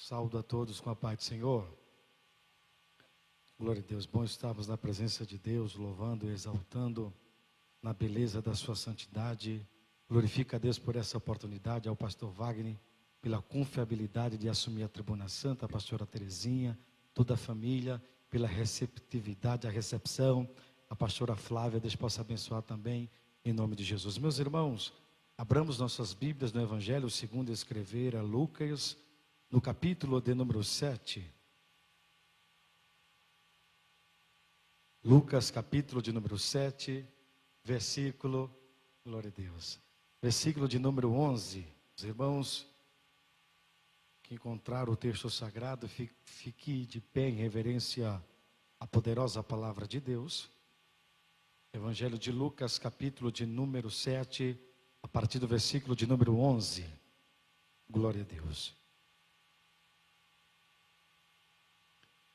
Saúdo a todos com a paz do Senhor. Glória a Deus, bom estarmos na presença de Deus, louvando e exaltando na beleza da sua santidade. Glorifica a Deus por essa oportunidade, ao pastor Wagner, pela confiabilidade de assumir a tribuna santa, a pastora Terezinha, toda a família, pela receptividade, a recepção, a pastora Flávia, Deus possa abençoar também, em nome de Jesus. Meus irmãos, abramos nossas Bíblias no Evangelho segundo escrever a Lucas, no capítulo de número 7. Lucas, capítulo de número 7, versículo, glória a Deus, versículo de número 11. Os irmãos que encontraram o texto sagrado, fique de pé em reverência à poderosa palavra de Deus. Evangelho de Lucas, capítulo de número 7, a partir do versículo de número 11. Glória a Deus.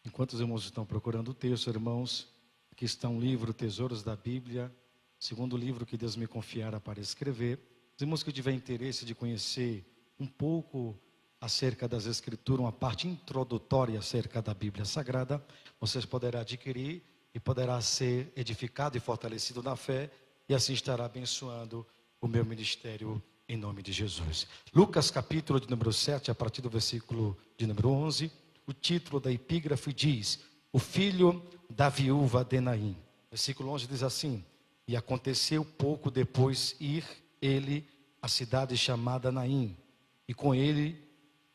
Enquanto os irmãos estão procurando o texto, irmãos, aqui está um livro, Tesouros da Bíblia, segundo livro que Deus me confiara para escrever. Os irmãos que tiverem interesse de conhecer um pouco acerca das Escrituras, uma parte introdutória acerca da Bíblia Sagrada, vocês poderão adquirir e poderá ser edificado e fortalecido na fé, e assim estará abençoando o meu ministério em nome de Jesus. Lucas capítulo de número 7, a partir do versículo de número 11, o título da epígrafe diz: o filho da viúva de Naim. Versículo 11 diz assim: e aconteceu pouco depois ir ele à cidade chamada Naim, e com ele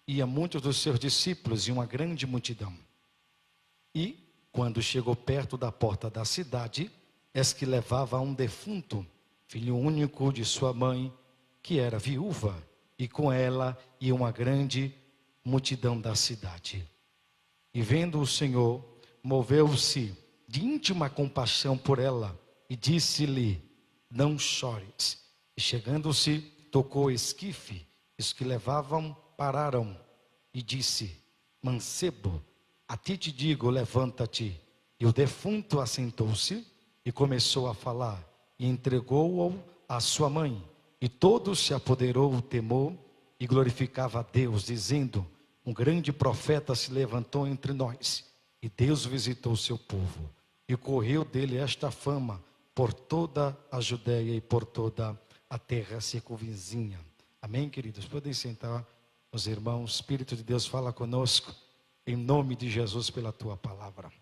ia muitos dos seus discípulos e uma grande multidão. E quando chegou perto da porta da cidade, eis que levava um defunto, filho único de sua mãe, que era viúva, e com ela ia uma grande multidão da cidade. E vendo o Senhor, moveu-se de íntima compaixão por ela, e disse-lhe: não chores. E chegando-se, tocou o esquife, os que levavam pararam, e disse: mancebo, a ti te digo, levanta-te. E o defunto assentou-se e começou a falar, e entregou-o à sua mãe. E todos se apoderou o temor, e glorificava a Deus, dizendo: um grande profeta se levantou entre nós, e Deus visitou o seu povo. E correu dele esta fama por toda a Judeia e por toda a terra circunvizinha. Amém, queridos? Podem sentar, os irmãos. O Espírito de Deus fala conosco, em nome de Jesus, pela tua palavra.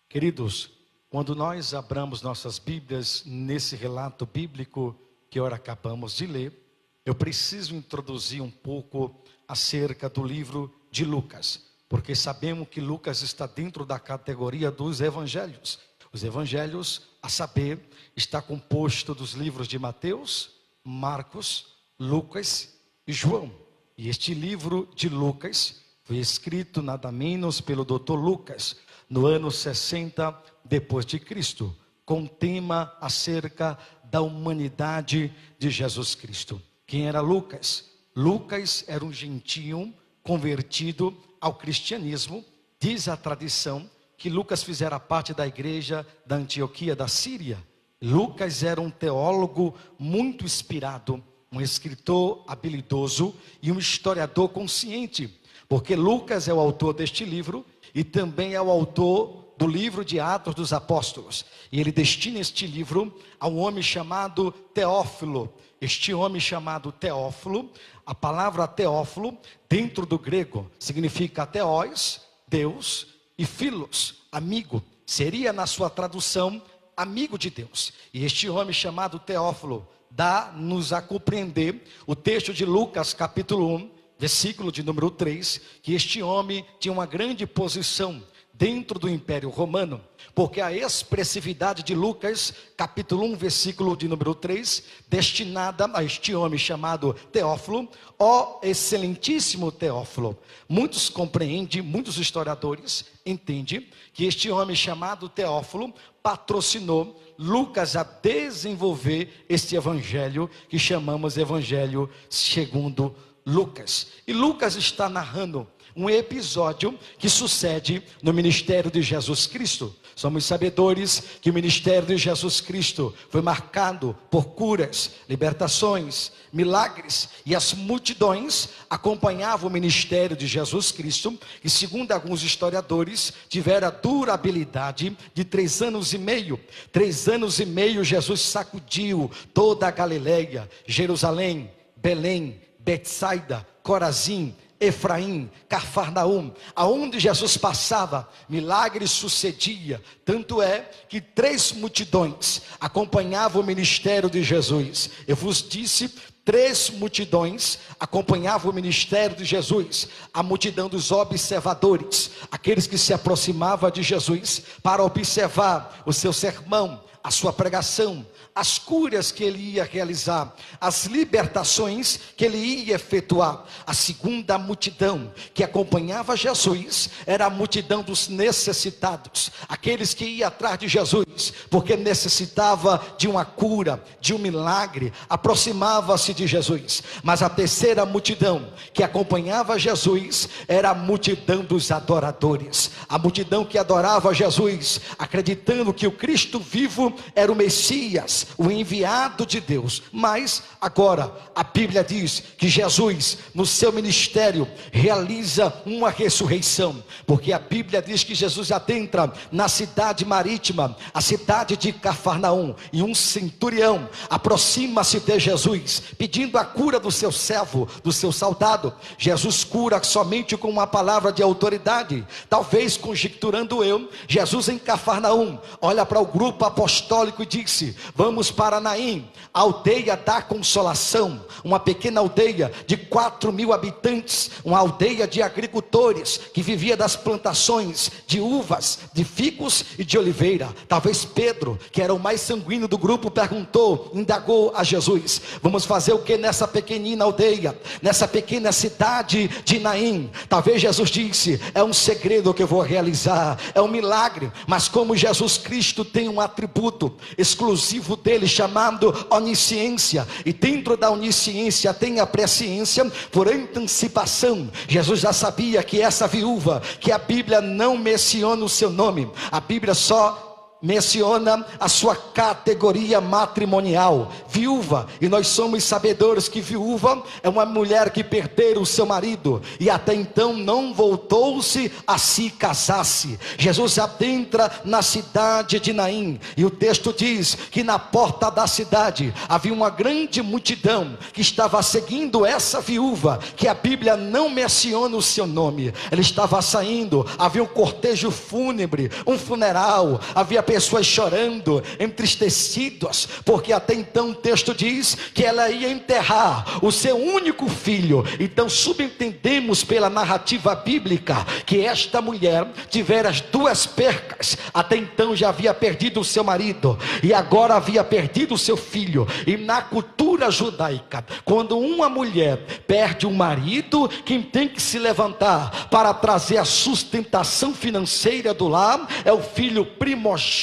Queridos, quando nós abramos nossas Bíblias nesse relato bíblico que ora acabamos de ler, eu preciso introduzir um pouco acerca do livro de Lucas, porque sabemos que Lucas está dentro da categoria dos evangelhos. Os evangelhos, a saber, está composto dos livros de Mateus, Marcos, Lucas e João. E este livro de Lucas foi escrito nada menos pelo Dr. Lucas no ano 60 depois de Cristo, com tema acerca da humanidade de Jesus Cristo. Quem era Lucas? Lucas era um gentio convertido ao cristianismo. Diz a tradição que Lucas fizera parte da igreja da Antioquia da Síria. Lucas era um teólogo muito inspirado, um escritor habilidoso e um historiador consciente, porque Lucas é o autor deste livro e também é o autor do livro de Atos dos Apóstolos, e ele destina este livro a um homem chamado Teófilo. Este homem chamado Teófilo, a palavra Teófilo, dentro do grego, significa Theos, Deus, e Philos, amigo. Seria na sua tradução, amigo de Deus. E este homem chamado Teófilo dá-nos a compreender o texto de Lucas capítulo 1, versículo de número 3, que este homem tinha uma grande posição dentro do Império Romano, porque a expressividade de Lucas, capítulo 1, versículo de número 3, destinada a este homem chamado Teófilo, ó excelentíssimo Teófilo. Muitos compreendem, muitos historiadores entendem que este homem chamado Teófilo patrocinou Lucas a desenvolver este evangelho que chamamos Evangelho segundo Lucas. E Lucas está narrando um episódio que sucede no ministério de Jesus Cristo. Somos sabedores que o ministério de Jesus Cristo foi marcado por curas, libertações, milagres, e as multidões acompanhavam o ministério de Jesus Cristo, que segundo alguns historiadores, tiveram a durabilidade de 3 anos e meio. 3 anos e meio Jesus sacudiu toda a Galileia, Jerusalém, Belém, Betsaida, Corazim, Efraim, Cafarnaum. Aonde Jesus passava, milagres sucedia. Tanto é que 3 multidões acompanhavam o ministério de Jesus. Eu vos disse, 3 multidões acompanhavam o ministério de Jesus. A multidão dos observadores, aqueles que se aproximavam de Jesus para observar o seu sermão, a sua pregação, as curas que ele ia realizar, as libertações que ele ia efetuar. A segunda multidão que acompanhava Jesus era a multidão dos necessitados, aqueles que iam atrás de Jesus porque necessitava de uma cura, de um milagre, aproximava-se de Jesus. Mas a terceira multidão que acompanhava Jesus era a multidão dos adoradores, a multidão que adorava Jesus, acreditando que o Cristo vivo era o Messias, o enviado de Deus. Mas agora a Bíblia diz que Jesus, no seu ministério, realiza uma ressurreição, porque a Bíblia diz que Jesus adentra na cidade marítima, a cidade de Cafarnaum, e um centurião aproxima-se de Jesus, pedindo a cura do seu servo, do seu soldado. Jesus cura somente com uma palavra de autoridade. Talvez conjecturando eu, Jesus em Cafarnaum olha para o grupo apostólico e disse: vamos para Naim, a aldeia da consolação, uma pequena aldeia de 4.000 habitantes, uma aldeia de agricultores que vivia das plantações de uvas, de figos e de oliveira. Talvez Pedro, que era o mais sanguíneo do grupo, perguntou, indagou a Jesus: vamos fazer o que nessa pequenina aldeia, nessa pequena cidade de Naim? Talvez Jesus disse: é um segredo que eu vou realizar, é um milagre. Mas como Jesus Cristo tem um atributo exclusivo dele chamado onisciência, e dentro da onisciência tem a presciência por antecipação, Jesus já sabia que essa viúva, que a Bíblia não menciona o seu nome, a Bíblia só menciona a sua categoria matrimonial, viúva. E nós somos sabedores que viúva é uma mulher que perdeu o seu marido e até então não voltou-se a se casar-se. Jesus adentra na cidade de Naim, e o texto diz que na porta da cidade havia uma grande multidão que estava seguindo essa viúva, que a Bíblia não menciona o seu nome. Ela estava saindo, havia um cortejo fúnebre, um funeral, havia pessoas chorando, entristecidas, porque até então o texto diz que ela ia enterrar o seu único filho. Então subentendemos pela narrativa bíblica que esta mulher tivera as 2 percas. Até então já havia perdido o seu marido e agora havia perdido o seu filho. E na cultura judaica, quando uma mulher perde um marido, quem tem que se levantar para trazer a sustentação financeira do lar é o filho primogênito.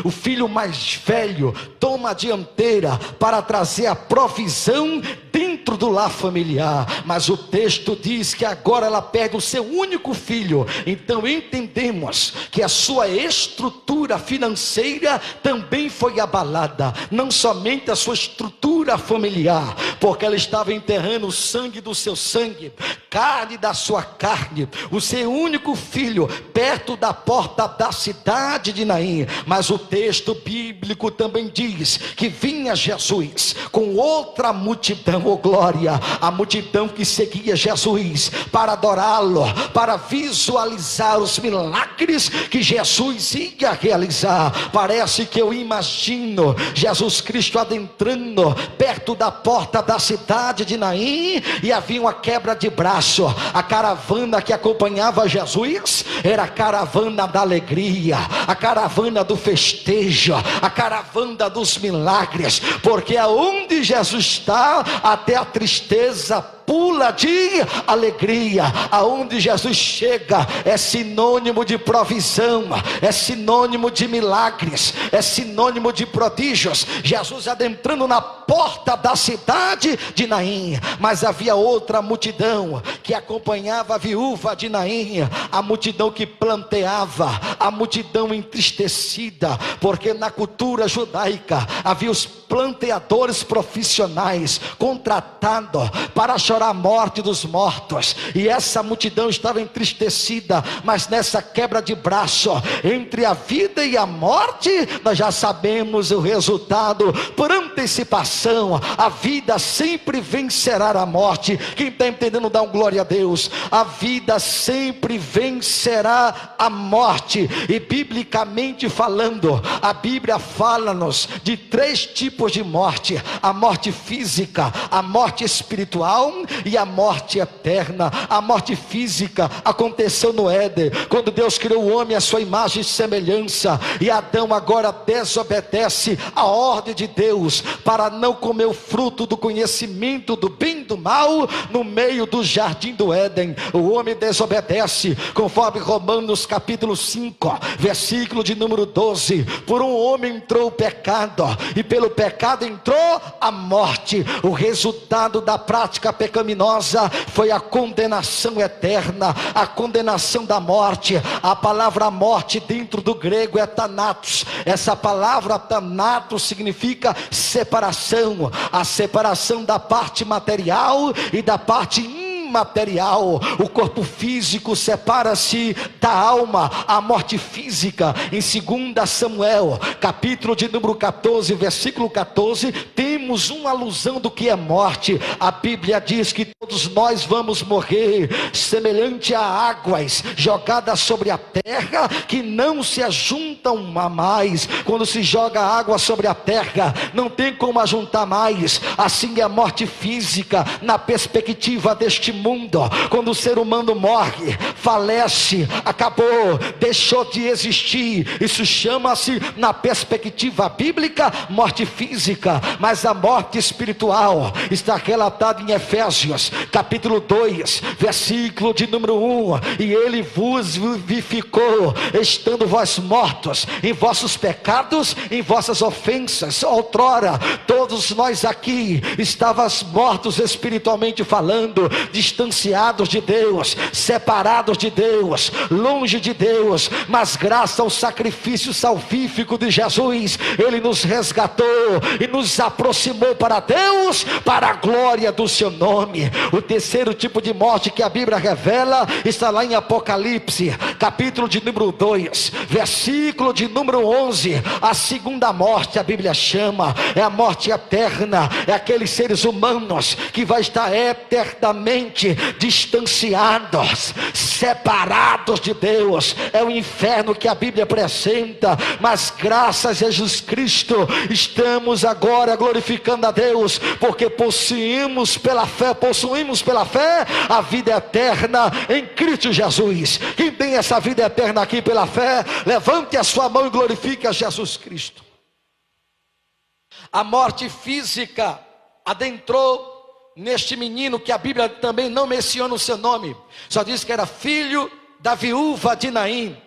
O filho mais velho toma a dianteira para trazer a provisão dentro do lar familiar. Mas o texto diz que agora ela perde o seu único filho. Então entendemos que a sua estrutura financeira também foi abalada, não somente a sua estrutura familiar, porque ela estava enterrando o sangue do seu sangue, carne da sua carne, o seu único filho, perto da porta da cidade de Naim. Mas o texto bíblico também diz que vinha Jesus com outra multidão, oh glória, a multidão que seguia Jesus para adorá-lo, para visualizar os milagres que Jesus ia realizar. Parece que eu imagino Jesus Cristo adentrando perto da porta da cidade de Naim, e havia uma quebra de braço. A caravana que acompanhava Jesus era a caravana da alegria, a caravana do festejo, a caravana dos milagres, porque aonde Jesus está, até a tristeza pula de alegria. Aonde Jesus chega é sinônimo de provisão, é sinônimo de milagres, é sinônimo de prodígios. Jesus adentrando na porta da cidade de Naim, mas havia outra multidão que acompanhava a viúva de Naim, a multidão que planteava, a multidão entristecida, porque na cultura judaica havia os planteadores profissionais contratados para chorar a morte dos mortos, e essa multidão estava entristecida. Mas nessa quebra de braço entre a vida e a morte, nós já sabemos o resultado por antecipação: a vida sempre vencerá a morte. Quem está entendendo, dá um glória a Deus. A vida sempre vencerá a morte. E biblicamente falando, a Bíblia fala-nos de 3 tipos de morte: a morte física, a morte espiritual e a morte eterna. A morte física aconteceu no Éden, quando Deus criou o homem à sua imagem e semelhança, e Adão agora desobedece a ordem de Deus para não comer o fruto do conhecimento do bem e do mal no meio do jardim do Éden. O homem desobedece, conforme Romanos capítulo 5, versículo de número 12: por um homem entrou o pecado, e pelo pecado entrou a morte. O resultado da prática pecaminosa foi a condenação eterna, a condenação da morte. A palavra morte dentro do grego é thanatos. Essa palavra thanatos significa separação, a separação da parte material e da parte imaterial. O corpo físico separa-se da alma, a morte física. Em 2 Samuel, capítulo de número 14, versículo 14, temos uma alusão do que é morte. A Bíblia diz que todos nós vamos morrer, semelhante a águas jogadas sobre a terra, que não se ajuntam a mais. Quando se joga água sobre a terra, não tem como ajuntar mais. Assim é a morte física na perspectiva deste mundo. Quando o ser humano morre, falece, acabou, deixou de existir. Isso chama-se, na perspectiva bíblica, morte física. Mas a morte espiritual está relatada em Efésios capítulo 2, versículo de número 1: e ele vos vivificou, estando vós mortos em vossos pecados, em vossas ofensas. Outrora todos nós aqui estávamos mortos espiritualmente falando, distanciados de Deus, separados de Deus, longe de Deus. Mas graças ao sacrifício salvífico de Jesus, Ele nos resgatou e nos aproximou para Deus, para a glória do seu nome. O terceiro tipo de morte que a Bíblia revela está lá em Apocalipse, capítulo de número 2, versículo de número 11. A segunda morte, a Bíblia chama, é a morte eterna. É aqueles seres humanos que vai estar eternamente distanciados, separados de Deus. É o inferno que a Bíblia apresenta. Mas graças a Jesus Cristo, estamos agora glorificando a Deus, porque possuímos pela fé a vida eterna em Cristo Jesus. Quem tem essa vida eterna aqui pela fé, levante a sua mão e glorifique a Jesus Cristo. A morte física adentrou neste menino, que a Bíblia também não menciona o seu nome, só diz que era filho da viúva de Naim.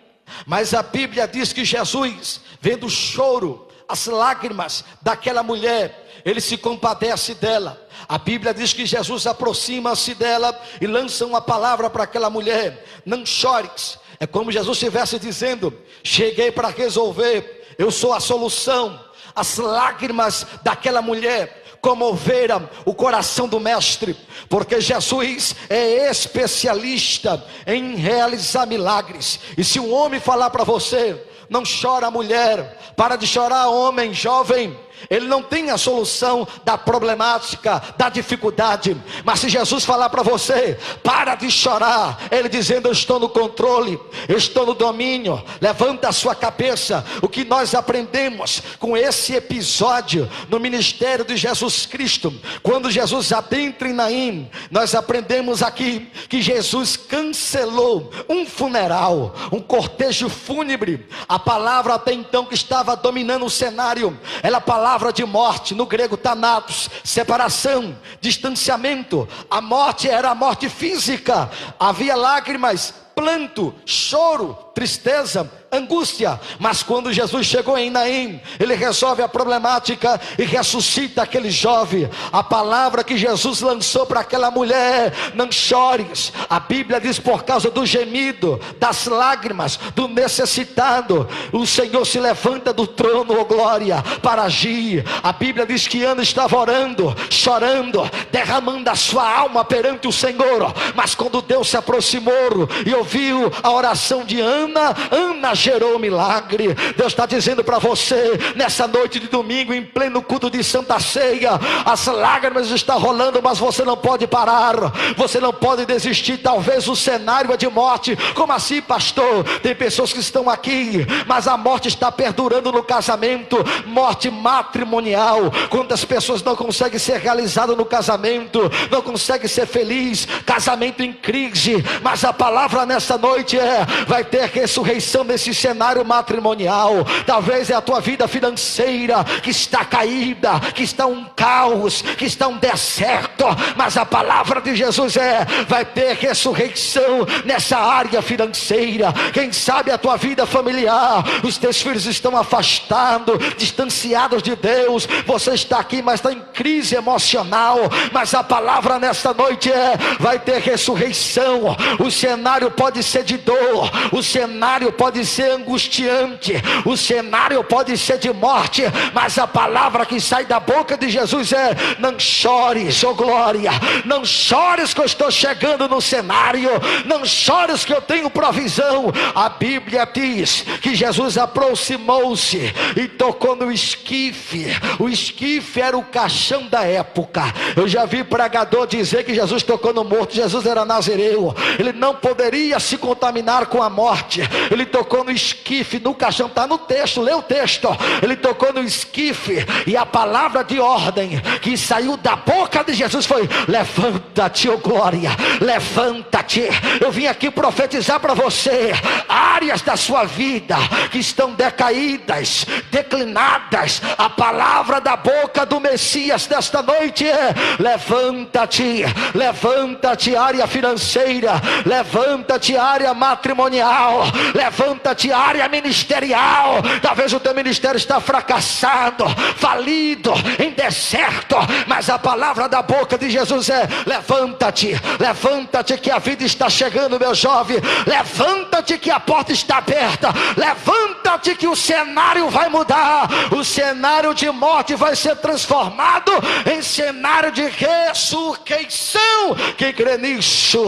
Mas a Bíblia diz que Jesus, vendo o choro, as lágrimas daquela mulher, Ele se compadece dela. A Bíblia diz que Jesus aproxima-se dela e lança uma palavra para aquela mulher: não chores. É como Jesus estivesse dizendo: cheguei para resolver, eu sou a solução. As lágrimas daquela mulher comoveram o coração do mestre, porque Jesus é especialista em realizar milagres. E se um homem falar para você: não chora, mulher, para de chorar, homem, jovem, ele não tem a solução da problemática, da dificuldade. Mas se Jesus falar para você: para de chorar, Ele dizendo: eu estou no controle, eu estou no domínio, levanta a sua cabeça. O que nós aprendemos com esse episódio no ministério de Jesus Cristo, quando Jesus adentra em Naim, nós aprendemos aqui que Jesus cancelou um funeral, um cortejo fúnebre. A palavra até então que estava dominando o cenário era a palavra palavra de morte, no grego thanatos, separação, distanciamento. A morte era a morte física, havia lágrimas, pranto, choro, tristeza, angústia. Mas quando Jesus chegou em Naim, ele resolve a problemática e ressuscita aquele jovem. A palavra que Jesus lançou para aquela mulher: não chores. A Bíblia diz: por causa do gemido, das lágrimas, do necessitado, o Senhor se levanta do trono, oh glória, para agir. A Bíblia diz que Ana estava orando, chorando, derramando a sua alma perante o Senhor. Mas quando Deus se aproximou e ouviu a oração de Ana, Ana gerou um milagre. Deus está dizendo para você, nessa noite de domingo, em pleno culto de Santa Ceia: as lágrimas estão rolando, mas você não pode parar, você não pode desistir. Talvez o cenário é de morte. Como assim, pastor? Tem pessoas que estão aqui, mas a morte está perdurando no casamento, morte matrimonial. Quantas pessoas não conseguem ser realizadas no casamento, não conseguem ser felizes, casamento em crise. Mas a palavra nessa noite é: vai ter ressurreição nesse cenário matrimonial. Talvez é a tua vida financeira que está caída, que está um caos, que está um deserto, mas a palavra de Jesus é: vai ter ressurreição nessa área financeira. Quem sabe a tua vida familiar, os teus filhos estão afastados, distanciados de Deus. Você está aqui, mas está em crise emocional. Mas a palavra nessa noite é: vai ter ressurreição. O cenário pode ser de dor, o cenário pode ser angustiante, o cenário pode ser de morte, mas a palavra que sai da boca de Jesus é: não chores, oh glória, não chores que eu estou chegando no cenário, não chores que eu tenho provisão. A Bíblia diz que Jesus aproximou-se e tocou no esquife. O esquife era o caixão da época. Eu já vi pregador dizer que Jesus tocou no morto. Jesus era nazireu, ele não poderia se contaminar com a morte. Ele tocou no esquife, no caixão, está no texto, lê o texto. Ele tocou no esquife, e a palavra de ordem que saiu da boca de Jesus foi: levanta-te, oh glória, levanta-te. Eu vim aqui profetizar para você áreas da sua vida que estão decaídas, declinadas. A palavra da boca do Messias desta noite é: levanta-te, levanta-te, área financeira, levanta-te, área matrimonial, levanta-te, área ministerial. Talvez o teu ministério está fracassado, falido, em deserto, mas a palavra da boca de Jesus é: levanta-te, levanta-te que a vida está chegando, meu jovem, levanta-te que a porta está aberta, levanta-te que o cenário vai mudar, o cenário de morte vai ser transformado em cenário de ressurreição. Quem crê nisso?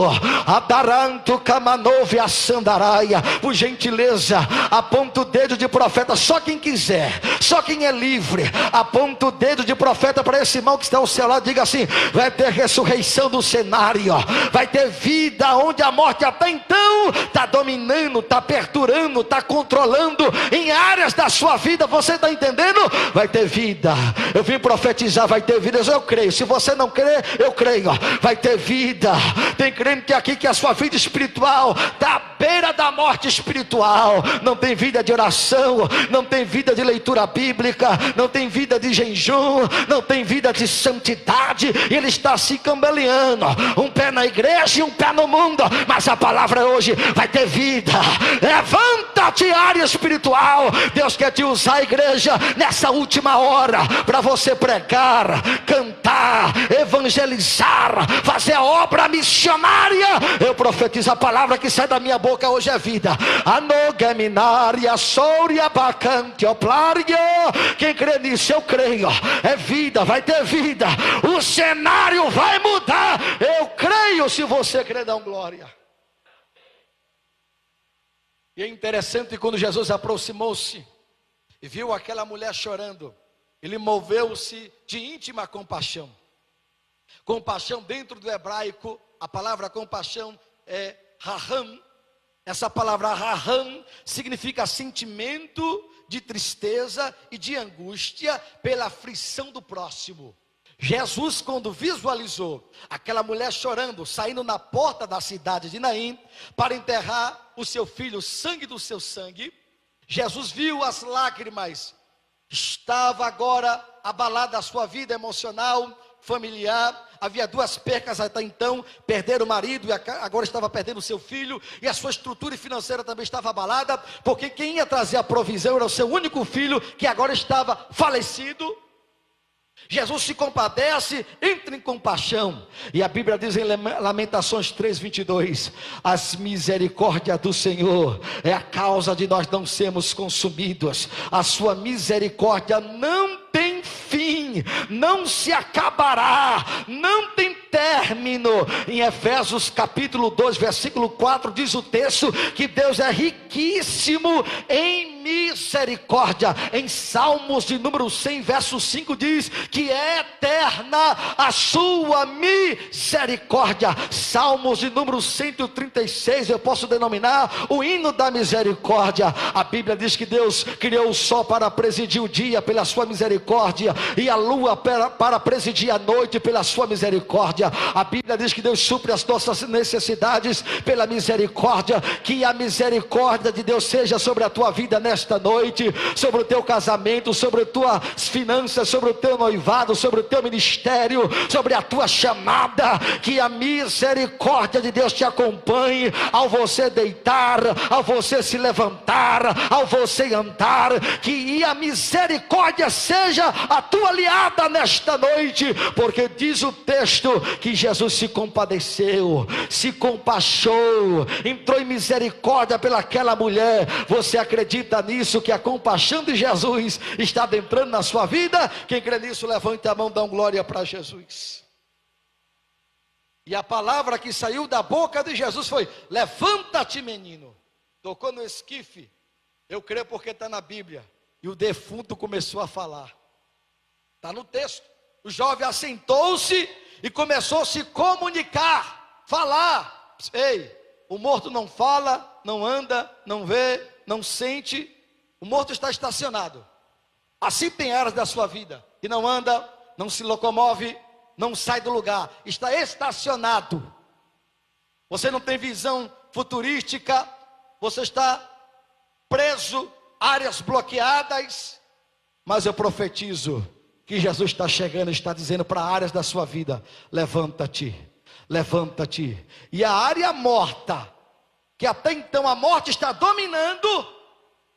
Adaranto Kamanove Assandaraia. Por gentileza, aponta o dedo de profeta, só quem quiser, só quem é livre, aponta o dedo de profeta para esse irmão que está ao seu lado, diga assim: vai ter ressurreição do cenário, vai ter vida onde a morte até então está dominando, está perturbando, está controlando em áreas da sua vida. Você está entendendo? Vai ter vida. Eu vim profetizar: vai ter vida. Eu creio. Se você não crê, eu creio. Vai ter vida. Tem crente aqui que a sua vida espiritual está à beira da morte espiritual. Não tem vida de oração, não tem vida de leitura bíblica, não tem vida de jejum, não tem vida de santidade. Ele está se cambaleando, um pé na igreja e um pé no mundo. Mas a palavra hoje: vai ter vida. Levanta-te, área espiritual. Deus quer te usar, a igreja, nessa última hora, para você pregar, cantar, evangelizar, fazer a obra missionária. Eu profetizo: a palavra que sai da minha boca hoje é vida. Anogeminaria souria bacante oplaria. Quem crê nisso? Eu creio. É vida, vai ter vida. O cenário vai mudar. Eu creio. Se você crê, dá um glória. E é interessante, quando Jesus aproximou-se e viu aquela mulher chorando, ele moveu-se de íntima compaixão. Compaixão, dentro do hebraico, a palavra compaixão é raham. Essa palavra raham significa sentimento de tristeza e de angústia pela aflição do próximo. Jesus, quando visualizou aquela mulher chorando, saindo na porta da cidade de Naim para enterrar o seu filho, o sangue do seu sangue, Jesus viu as lágrimas Estava agora abalada a sua vida emocional, familiar. Havia duas percas até então: perder o marido e agora estava perdendo o seu filho. E a sua estrutura financeira também estava abalada, porque quem ia trazer a provisão era o seu único filho, que agora estava falecido. Jesus se compadece, entra em compaixão. E a Bíblia diz em Lamentações 3:22: as misericórdias do Senhor é a causa de nós não sermos consumidos. A sua misericórdia não tem fim, não se acabará, não tem término. Em Efésios capítulo 2, versículo 4, diz o texto que Deus é riquíssimo em misericórdia. Em Salmos de número 100, verso 5, diz que é eterna a sua misericórdia. Salmos de número 136, eu posso denominar o hino da misericórdia. A Bíblia diz que Deus criou o sol para presidir o dia pela sua misericórdia, e a lua para presidir a noite pela sua misericórdia. A Bíblia diz que Deus supre as nossas necessidades pela misericórdia. Que a misericórdia de Deus seja sobre a tua vida nesta noite, sobre o teu casamento, sobre as tuas finanças, sobre o teu noivado, sobre o teu ministério, sobre a tua chamada. Que a misericórdia de Deus te acompanhe ao você deitar, ao você se levantar, ao você andar. Que a misericórdia seja a tua aliada nesta noite, porque diz o texto que Jesus se compadeceu, se compachou, entrou em misericórdia pelaquela mulher. Você acredita nisso, que a compaixão de Jesus está entrando na sua vida? Quem crê nisso, levante a mão, dá glória para Jesus. E a palavra que saiu da boca de Jesus foi: levanta-te, menino. Tocou no esquife, eu creio porque está na Bíblia. E o defunto começou a falar. Está no texto. O jovem assentou-se e começou a se comunicar, falar. Ei, o morto não fala, não anda, não vê, não sente. O morto está estacionado. Assim tem áreas da sua vida que não anda, não se locomove, não sai do lugar, está estacionado. Você não tem visão futurística, você está preso, áreas bloqueadas. Mas eu profetizo que Jesus está chegando, está dizendo para áreas da sua vida: levanta-te, levanta-te. E a área morta, que até então a morte está dominando,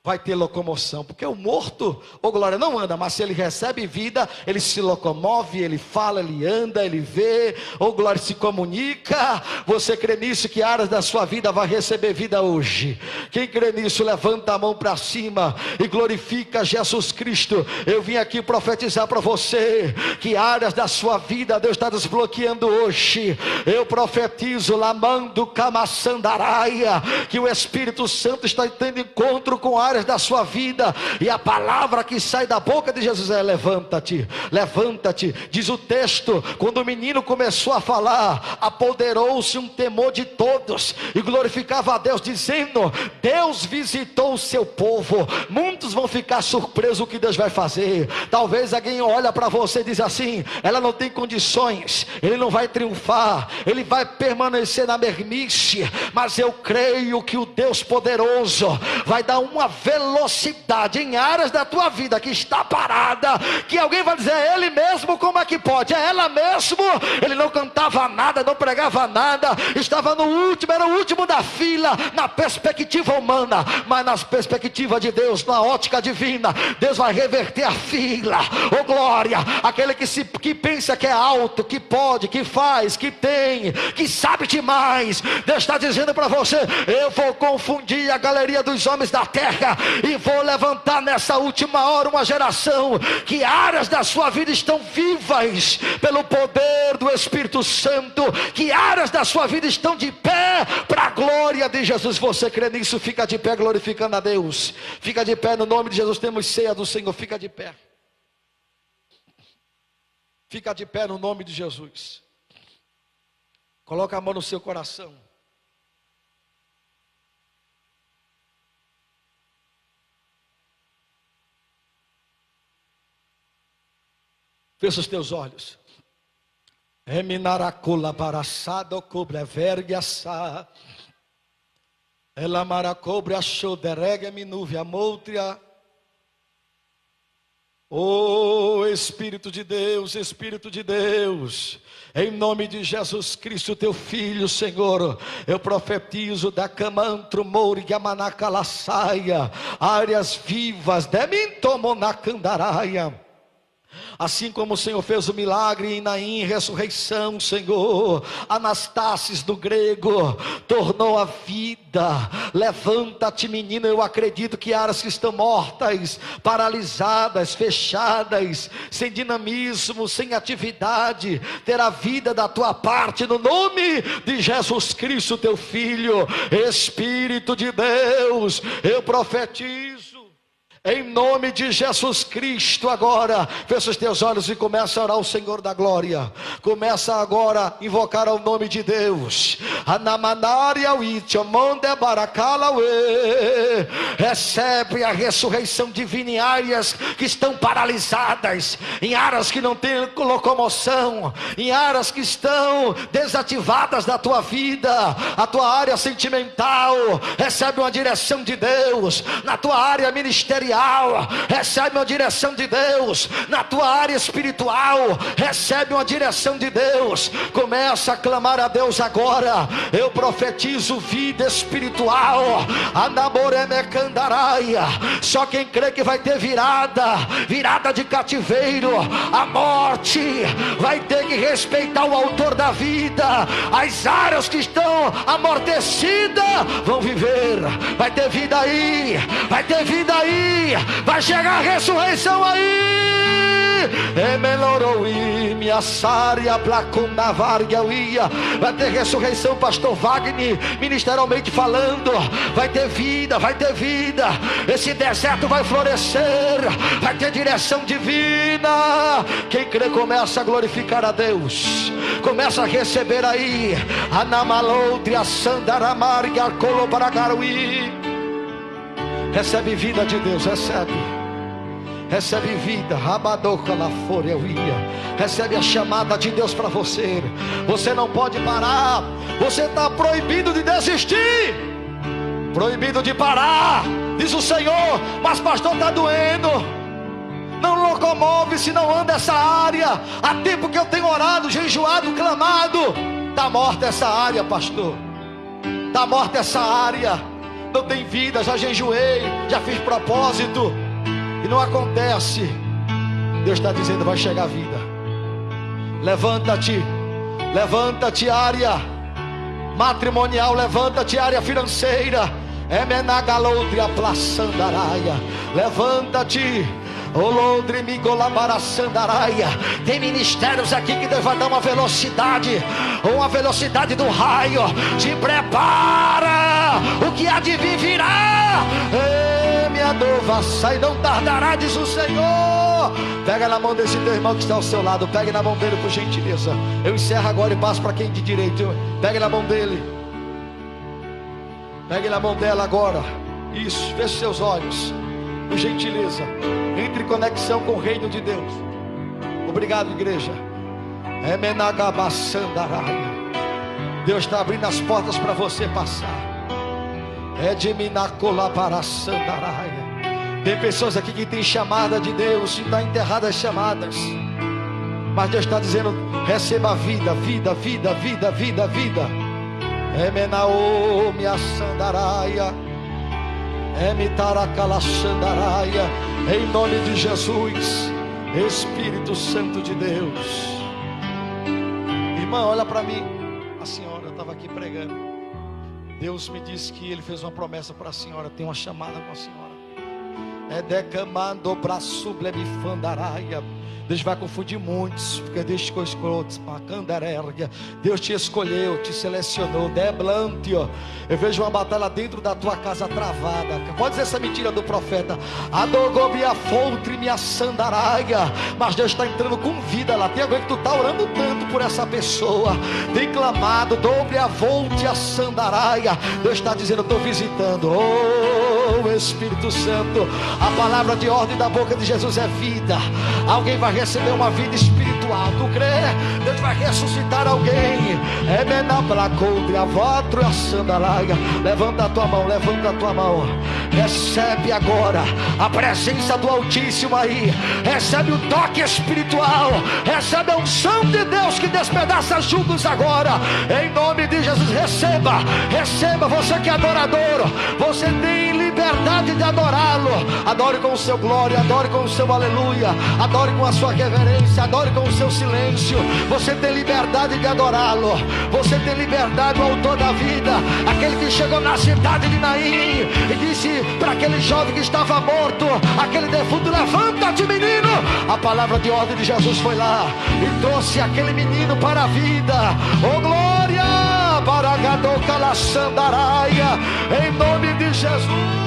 vai ter locomoção, porque o morto, glória, não anda, mas se ele recebe vida, ele se locomove, ele fala, ele anda, ele vê, glória, se comunica. Você crê nisso, que áreas da sua vida vai receber vida hoje? Quem crê nisso, levanta a mão para cima e glorifica Jesus Cristo. Eu vim aqui profetizar para você que áreas da sua vida Deus está desbloqueando hoje. Eu profetizo, lamando camaçandaraia, que o Espírito Santo está tendo encontro com áreas da sua vida, e a palavra que sai da boca de Jesus é: levanta-te, levanta-te. Diz o texto, quando o menino começou a falar, apoderou-se um temor de todos, e glorificava a Deus, dizendo: Deus visitou o seu povo. Muitos vão ficar surpresos o que Deus vai fazer. Talvez alguém olha para você e diz assim: ela não tem condições, ele não vai triunfar, ele vai permanecer na mermice. Mas eu creio que o Deus poderoso vai dar uma velocidade em áreas da tua vida que está parada, que alguém vai dizer: é ele mesmo, como é que pode? É ela mesmo. Ele não cantava nada, não pregava nada, estava no último, era o último da fila, na perspectiva humana, mas na perspectiva de Deus, na ótica divina, Deus vai reverter a fila. Glória, aquele que pensa que é alto, que pode, que faz, que tem, que sabe demais, Deus está dizendo para você: eu vou confundir a galeria dos homens da terra, e vou levantar nessa última hora uma geração que áreas da sua vida estão vivas pelo poder do Espírito Santo, que áreas da sua vida estão de pé para a glória de Jesus. Você crê nisso? Fica de pé glorificando a Deus. Fica de pé no nome de Jesus. Temos ceia do Senhor. Fica de pé. Fica de pé no nome de Jesus. Coloca a mão no seu coração. Fecha os teus olhos. Eminaracula baraçado cobre vergaça. Ela maracobre achou derega minúvia moutria. Oh, Espírito de Deus, em nome de Jesus Cristo, teu Filho, Senhor, eu profetizo da Camantro, Mouri, Yamanacalaçaia, áreas vivas, Demintomonacandaraia. Assim como o Senhor fez o milagre em Naim, ressurreição, Senhor, Anastásis do grego, tornou a vida. Levanta-te, menina. Eu acredito que áreas que estão mortas, paralisadas, fechadas, sem dinamismo, sem atividade, terá vida da tua parte, no nome de Jesus Cristo, teu Filho. Espírito de Deus, eu profetizo em nome de Jesus Cristo. Agora, fecha os teus olhos e começa a orar ao Senhor da glória. Começa agora a invocar ao nome de Deus. Recebe a ressurreição divina em áreas que estão paralisadas, em áreas que não têm locomoção, em áreas que estão desativadas da tua vida. A tua área sentimental recebe uma direção de Deus. Na tua área ministerial, recebe uma direção de Deus. Na tua área espiritual, recebe uma direção de Deus. Começa a clamar a Deus agora. Eu profetizo vida espiritual. Só quem crê que vai ter virada de cativeiro. A morte vai ter que respeitar o autor da vida. As áreas que estão amortecidas vão viver. Vai ter vida aí, vai ter vida aí. Vai chegar a ressurreição aí. Vai ter ressurreição, pastor Wagner, ministerialmente falando. Vai ter vida, vai ter vida. Esse deserto vai florescer. Vai ter direção divina. Quem crê começa a glorificar a Deus. Começa a receber aí. Anamaloutria Sandaramarga Colobaragaruí. Recebe vida de Deus, recebe vida. Recebe a chamada de Deus para você. Você não pode parar. Você está proibido de desistir, proibido de parar, diz o Senhor. Mas pastor, está doendo. Não locomove se não anda essa área. Há tempo que eu tenho orado, jejuado, clamado. Está morta essa área, pastor. Está morta essa área. Não tem vida, já jejuei, já fiz propósito e não acontece. Deus está dizendo, vai chegar a vida. Levanta-te, levanta-te, área matrimonial, levanta-te, área financeira. Emenagaloutria plaçandaraia. Levanta-te. Tem ministérios aqui que Deus vai dar uma velocidade do raio. Te prepara, o que há de vir virá. Minha noiva sai, não tardará, diz o Senhor. Pega na mão desse teu irmão que está ao seu lado. Pegue na mão dele, por gentileza. Eu encerro agora e passo para quem de direito. Pegue na mão dele. Pegue na mão dela agora. Isso, feche seus olhos, por gentileza. Entre em conexão com o reino de Deus. Obrigado, igreja. Deus está abrindo as portas para você passar. Tem pessoas aqui que têm chamada de Deus e está enterrada as chamadas. Mas Deus está dizendo, receba vida, vida, vida, vida, vida, vida. Emenaomi assandaraia. Emitaracalaxandaraia. Em nome de Jesus, Espírito Santo de Deus. Irmã, olha para mim. A senhora estava aqui pregando. Deus me disse que Ele fez uma promessa para a senhora. Tem uma chamada com a senhora. É decamando braço blebifandaraia. Deus vai confundir muitos, porque Deus te escolheu. Deus te escolheu, te selecionou. Deblantio. Eu vejo uma batalha dentro da tua casa travada. Pode dizer essa mentira do profeta. Adogobia foltre minha sandaraia. Mas Deus está entrando com vida lá. Tem alguém que tu está orando tanto por essa pessoa. Tem clamado, dobre a volte a sandaraia. Deus está dizendo, eu estou visitando. Oh Espírito Santo, a palavra de ordem da boca de Jesus é vida. Alguém vai receber uma vida espiritual. Tu crê? Deus vai ressuscitar alguém. Levanta a tua mão, levanta a tua mão. Recebe agora a presença do Altíssimo aí. Recebe o toque espiritual. Recebe a unção de Deus que despedaça julgos agora. Em nome de Jesus, receba. Receba, você que é adorador. Você tem liberdade de adorá-lo. Adore com o seu glória, adore com o seu aleluia, adore com a sua reverência, adore com o seu silêncio. Você tem liberdade de adorá-lo. Você tem liberdade, o autor da vida, aquele que chegou na cidade de Naim e disse para aquele jovem que estava morto, aquele defunto: levanta-te, menino. A palavra de ordem de Jesus foi lá e trouxe aquele menino para a vida. Oh glória, para Gadoka Sandaraia, em nome de Jesus.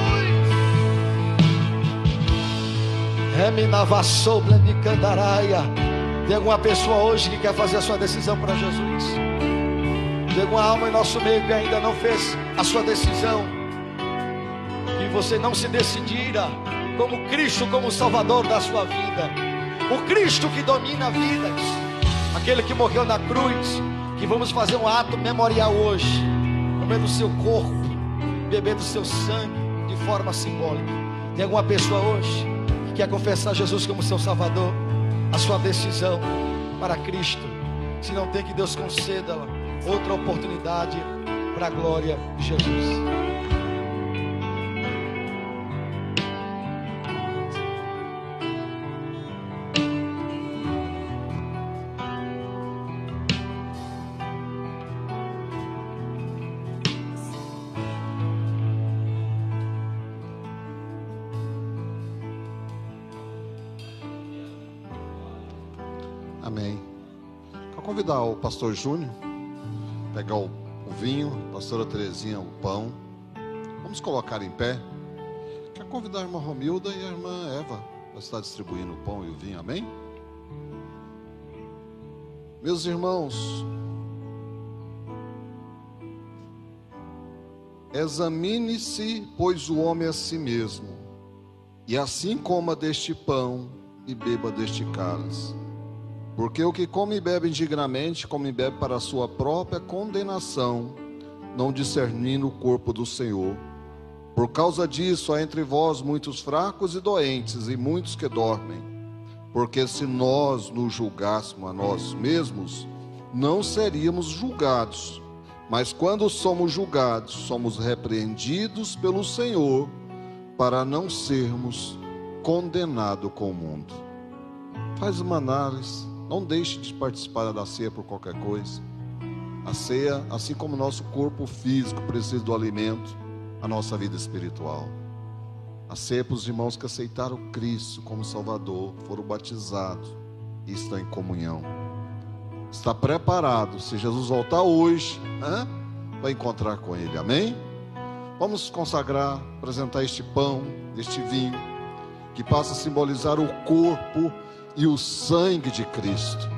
Tem alguma pessoa hoje que quer fazer a sua decisão para Jesus? Tem alguma alma em nosso meio que ainda não fez a sua decisão? E você não se decidira como Cristo, como Salvador da sua vida, o Cristo que domina vidas, aquele que morreu na cruz, que vamos fazer um ato memorial hoje, comer do seu corpo, beber do seu sangue de forma simbólica. Tem alguma pessoa hoje que quer confessar Jesus como seu Salvador? A sua decisão para Cristo. Se não tem, que Deus conceda outra oportunidade para a glória de Jesus. Amém. Quero convidar o pastor Júnior, pegar o vinho, a pastora Terezinha o pão. Vamos colocar em pé. Quero convidar a irmã Romilda e a irmã Eva para estar distribuindo o pão e o vinho. Amém? Meus irmãos, examine-se, pois, o homem a si mesmo, e assim coma deste pão e beba deste cálice. Porque o que come e bebe indignamente, come e bebe para a sua própria condenação, não discernindo o corpo do Senhor. Por causa disso, há entre vós muitos fracos e doentes, e muitos que dormem. Porque se nós nos julgássemos a nós mesmos, não seríamos julgados. Mas quando somos julgados, somos repreendidos pelo Senhor, para não sermos condenados com o mundo. Faz uma análise. Não deixe de participar da ceia por qualquer coisa. A ceia, assim como o nosso corpo físico precisa do alimento, a nossa vida espiritual. A ceia para os irmãos que aceitaram Cristo como Salvador, foram batizados e estão em comunhão. Está preparado, se Jesus voltar hoje, vai encontrar com Ele, amém? Vamos consagrar, apresentar este pão, este vinho, que passa a simbolizar o corpo e o sangue de Cristo,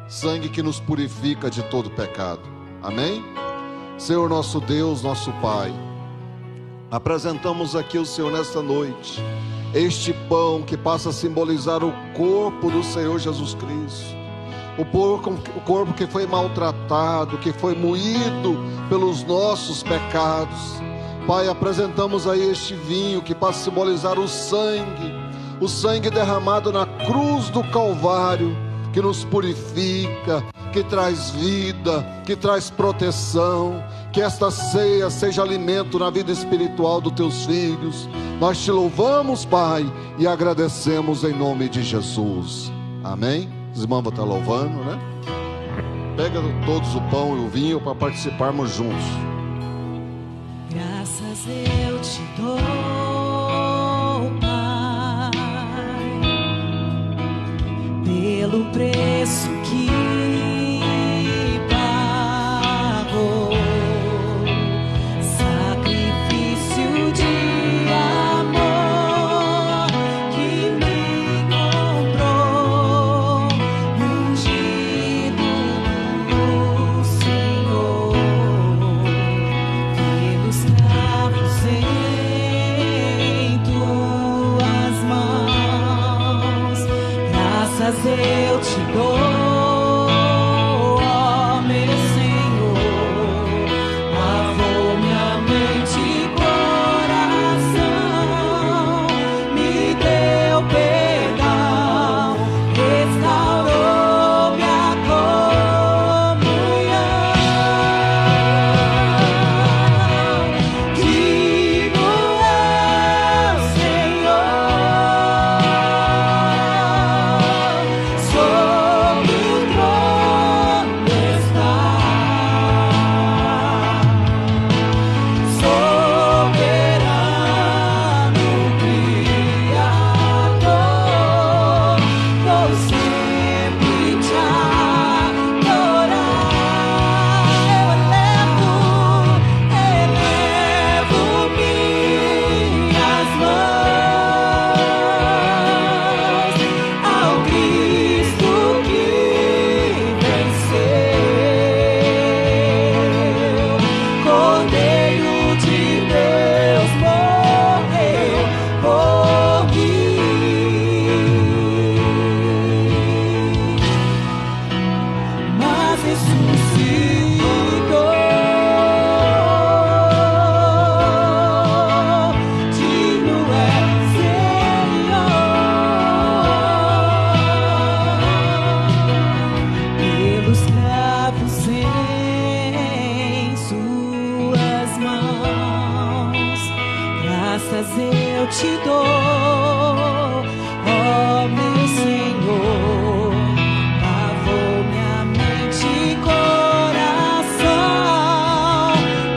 sangue que nos purifica de todo pecado, amém? Senhor nosso Deus, nosso Pai, apresentamos aqui ao Senhor nesta noite, este pão que passa a simbolizar o corpo do Senhor Jesus Cristo, o corpo que foi maltratado, que foi moído pelos nossos pecados. Pai, apresentamos aí este vinho que passa a simbolizar o sangue derramado na cruz do Calvário, que nos purifica, que traz vida, que traz proteção. Que esta ceia seja alimento na vida espiritual dos teus filhos. Nós te louvamos, Pai, e agradecemos em nome de Jesus, amém? Os irmãos vão estar louvando, né? Pega todos o pão e o vinho para participarmos juntos. Graças eu te dou, pelo preço que pagou, sacrifício de amor que me comprou, ungido do Senhor, pelos cravos em tuas mãos. Graças eu te dou, eu te dou, ó meu Senhor. Lavou minha mente e coração,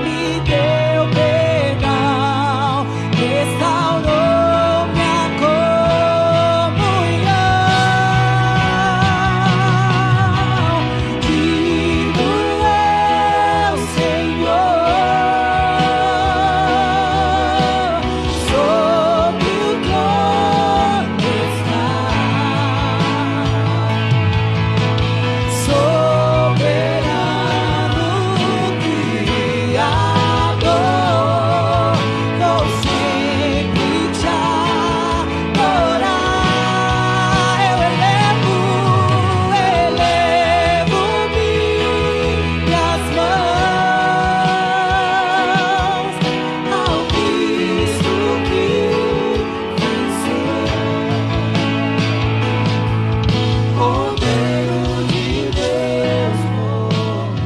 me deu perdão, restaurou minha comunhão. Digo eu, Senhor, sobre o trono está, soberano Criador, vou sempre te adorar. Eu elevo minhas mãos ao Cristo que venceu. Cordeiro de Deus morreu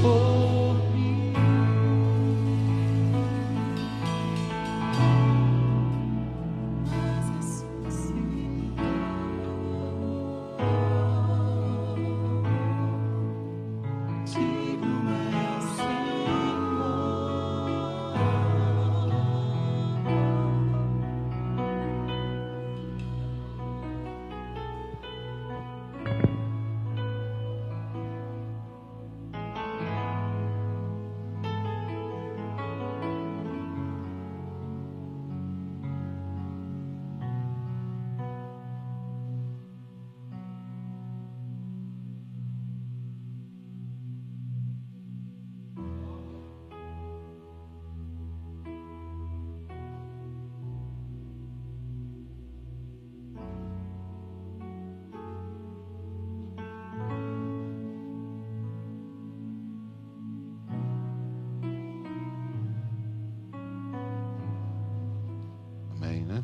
por mim. Mas ressuscitou. Digo meu Amém, né?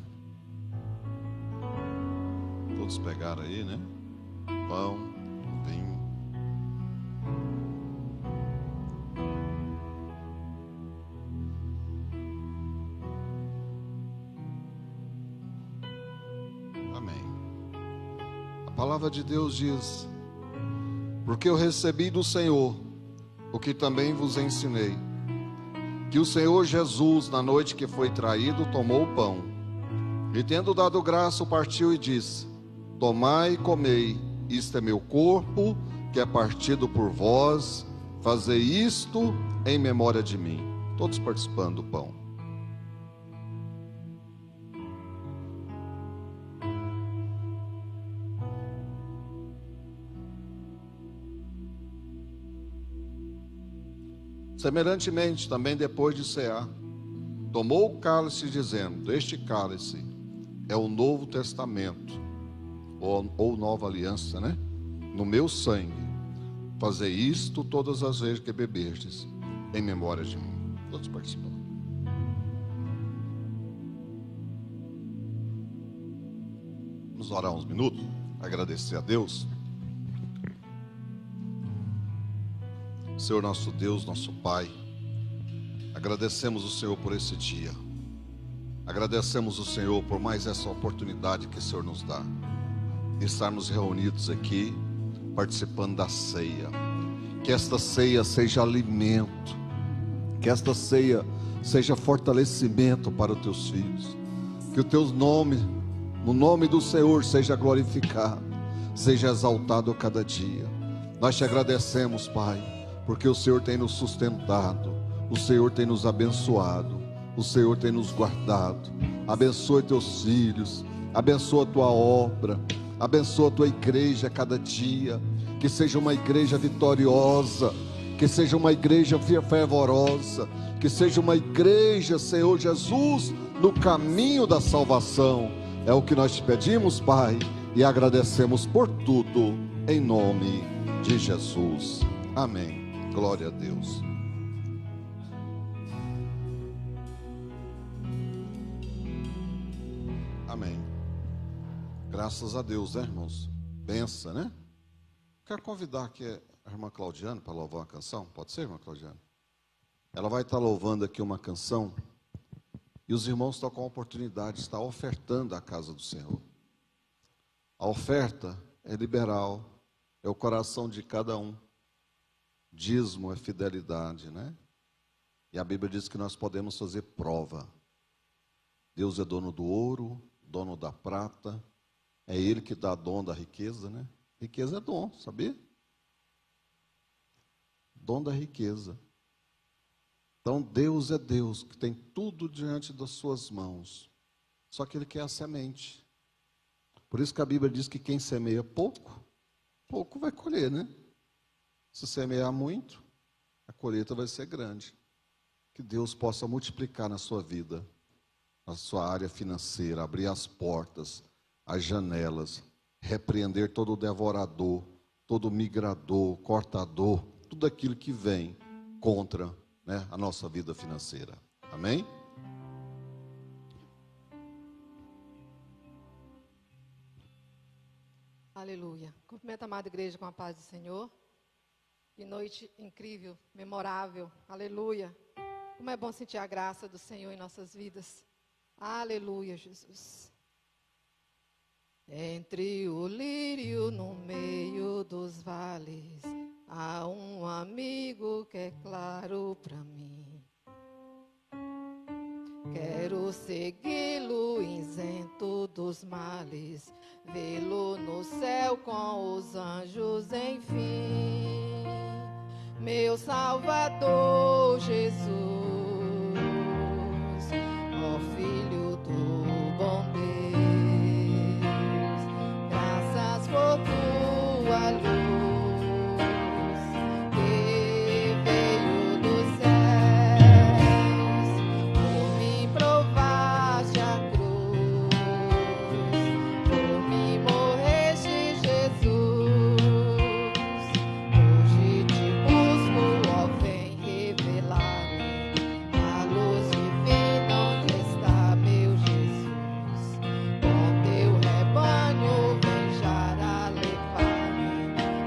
Todos pegaram aí, né? Pão, vinho. Amém. A palavra de Deus diz: porque eu recebi do Senhor o que também vos ensinei, que o Senhor Jesus, na noite que foi traído, tomou o pão, e tendo dado graça, o partiu e disse: tomai e comei, isto é meu corpo, que é partido por vós, fazei isto em memória de mim. Todos participando do pão. Semelhantemente, também depois de cear, tomou o cálice, dizendo: este cálice é o Novo Testamento, ou Nova Aliança, né? No meu sangue. Fazei isto todas as vezes que beberdes, em memória de mim. Todos participando. Vamos orar uns minutos, agradecer a Deus. Senhor nosso Deus, nosso Pai, agradecemos o Senhor por esse dia. Agradecemos o Senhor por mais essa oportunidade que o Senhor nos dá de estarmos reunidos aqui, participando da ceia. Que esta ceia seja alimento, que esta ceia seja fortalecimento para os teus filhos. Que o teu nome, no nome do Senhor, seja glorificado, seja exaltado a cada dia. Nós te agradecemos, Pai, porque o Senhor tem nos sustentado, o Senhor tem nos abençoado, o Senhor tem nos guardado. Abençoa teus filhos, abençoa a tua obra, abençoa a tua igreja a cada dia. Que seja uma igreja vitoriosa, que seja uma igreja fervorosa, que seja uma igreja, Senhor Jesus, no caminho da salvação. É o que nós te pedimos, Pai, e agradecemos por tudo, em nome de Jesus. Amém. Glória a Deus. Amém. Graças a Deus, né, irmãos? Benção, né? Quero convidar aqui a irmã Claudiane para louvar uma canção. Pode ser, irmã Claudiane? Ela vai estar louvando aqui uma canção E os irmãos estão com a oportunidade de estar ofertando a casa do Senhor. A oferta é liberal, é o coração de cada um. Dízimo é fidelidade, né? E a Bíblia diz que nós podemos fazer prova. Deus é dono do ouro, dono da prata. É Ele que dá dom da riqueza, né? Riqueza é dom, sabia? Dom da riqueza. Então Deus é Deus, que tem tudo diante das suas mãos. Só que Ele quer a semente. Por isso que a Bíblia diz que quem semeia pouco, pouco vai colher, né? Se semear muito, a colheita vai ser grande. Que Deus possa multiplicar na sua vida, na sua área financeira, abrir as portas, as janelas, repreender todo o devorador, todo o migrador, cortador, tudo aquilo que vem contra, né, a nossa vida financeira. Amém? Aleluia. Cumprimento a amada igreja com a paz do Senhor. Que noite incrível, memorável. Aleluia. Como é bom sentir a graça do Senhor em nossas vidas. Aleluia, Jesus. Entre o lírio no meio dos vales, há um amigo que é claro para mim. Quero segui-lo isento dos males, vê-lo no céu com os anjos, enfim. Meu Salvador Jesus, ó Filho do bom Deus, graças por tua luz que veio dos céus, por me provaste a cruz, por me morreste, Jesus. Hoje te busco, ó, vem revelar-me a luz divina onde está meu Jesus. Com teu rebanho vem já levar-me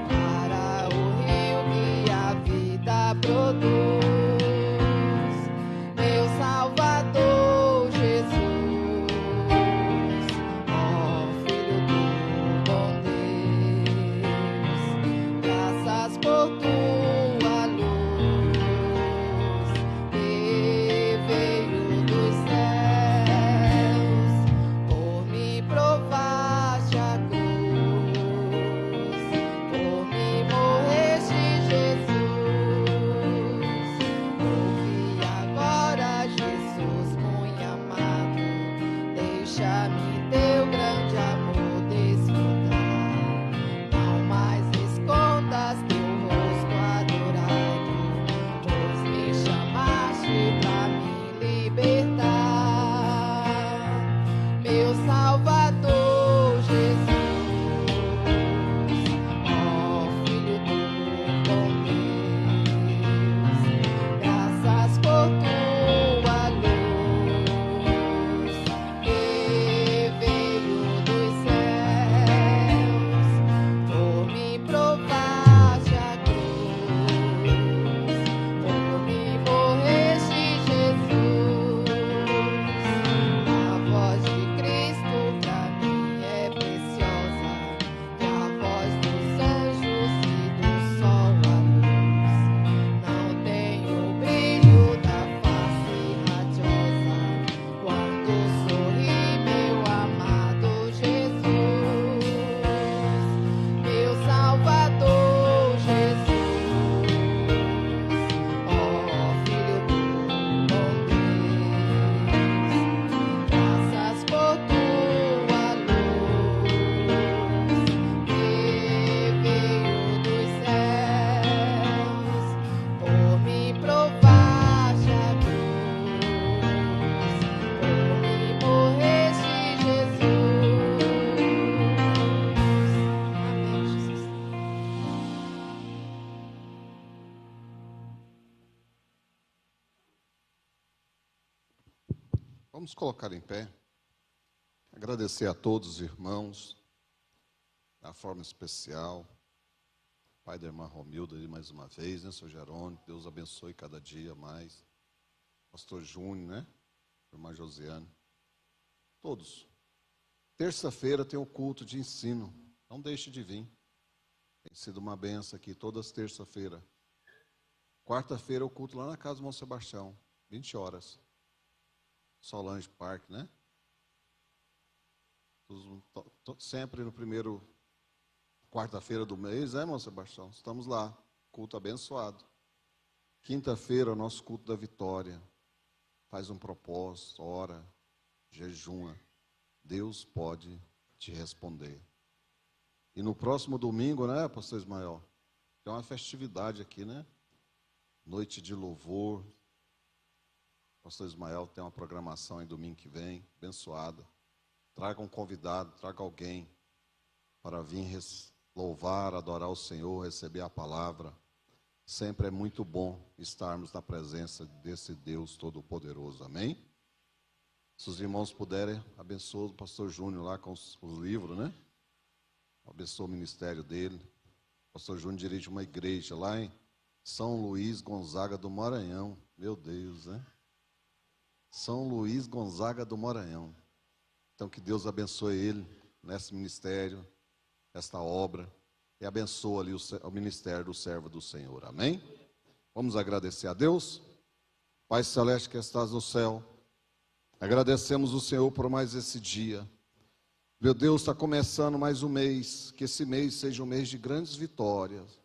para o rio que a vida produz. Meu Salvador Jesus, ó Filho do bom Deus, graças por tua luz que veio dos céus, por me provaste a cruz, por me morreste, Jesus. Ouve agora, Jesus muito amado, deixa-me teu grande amor desfrutar. Não mais escondas teu rosto adorado, pois me chamaste pra me libertar. Meu Salvador Jesus, ó Filho do bom Deus, graças por tua luz que veio dos céus, por me provaste a cruz, por me morreste, Jesus. A voz de Cristo pra mim é preciosa, e a voz dos anjos e do sol a luz. Não tenho o brilho da face radiosa quando sorri meu amado Jesus. Meu Salvador Jesus, ó Filho do bom Deus, graças por tua luz que veio dos céus, por me provaste a cruz, por me morreste, Jesus. Amém, Jesus. Vamos colocar em pé. Agradecer a todos os irmãos, da forma especial. Pai da irmã Romilda, ali mais uma vez, né, seu Jerônimo? Deus abençoe cada dia mais. Pastor Júnior, né? irmã Josiane, todos. Terça-feira tem o culto de ensino, não deixe de vir. Tem sido uma benção aqui, todas as terça-feira. Quarta-feira o culto lá na casa do Monte Sebastião, 20 horas. Solange Park, né? Sempre no primeiro quarta-feira do mês, né, Monte Sebastião? Estamos lá, culto abençoado. Quinta-feira, o nosso culto da vitória. Faz um propósito, ora, jejuma. Deus pode te responder. E no próximo domingo, né, pastor Ismael? Tem uma festividade aqui, né? Noite de louvor. Pastor Ismael tem uma programação aí domingo que vem, abençoada. Traga um convidado, traga alguém para vir louvar, adorar o Senhor, receber a palavra. Sempre é muito bom estarmos na presença desse Deus Todo-Poderoso. Amém? Se os irmãos puderem, abençoe o pastor Júnior lá com os livros, né? Abençoe o ministério dele. O pastor Júnior dirige uma igreja lá em São Luís Gonzaga do Maranhão. Meu Deus, né? São Luís Gonzaga do Maranhão. Então que Deus abençoe ele nesse ministério, esta obra. E abençoe ali o ministério do servo do Senhor. Amém? Vamos agradecer a Deus. Pai Celeste que estás no céu, agradecemos o Senhor por mais esse dia. Meu Deus, está começando mais um mês. Que esse mês seja um mês de grandes vitórias.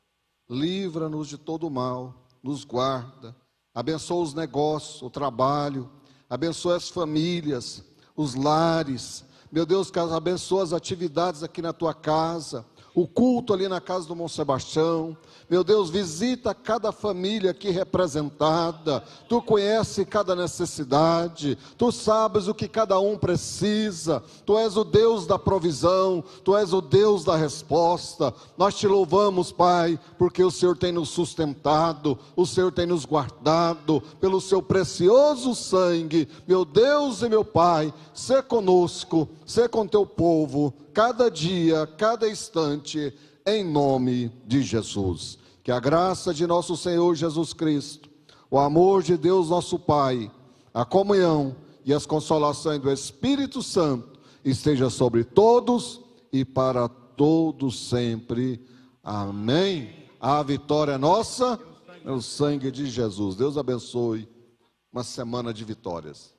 Livra-nos de todo o mal, nos guarda. Abençoa os negócios, o trabalho. Abençoa as famílias, os lares. Meu Deus, abençoa as atividades aqui na tua casa. O culto ali na casa do Monte Sebastião. Meu Deus, visita cada família aqui representada. Tu conheces cada necessidade. Tu sabes o que cada um precisa. Tu és o Deus da provisão. Tu és o Deus da resposta. Nós te louvamos, Pai, porque o Senhor tem nos sustentado. O Senhor tem nos guardado pelo seu precioso sangue. Meu Deus e meu Pai, sê conosco, sê com teu povo, cada dia, cada instante, em nome de Jesus. Que a graça de nosso Senhor Jesus Cristo, o amor de Deus nosso Pai, a comunhão e as consolações do Espírito Santo esteja sobre todos e para todos sempre. Amém. A vitória é nossa, é o sangue de Jesus. Deus abençoe uma semana de vitórias.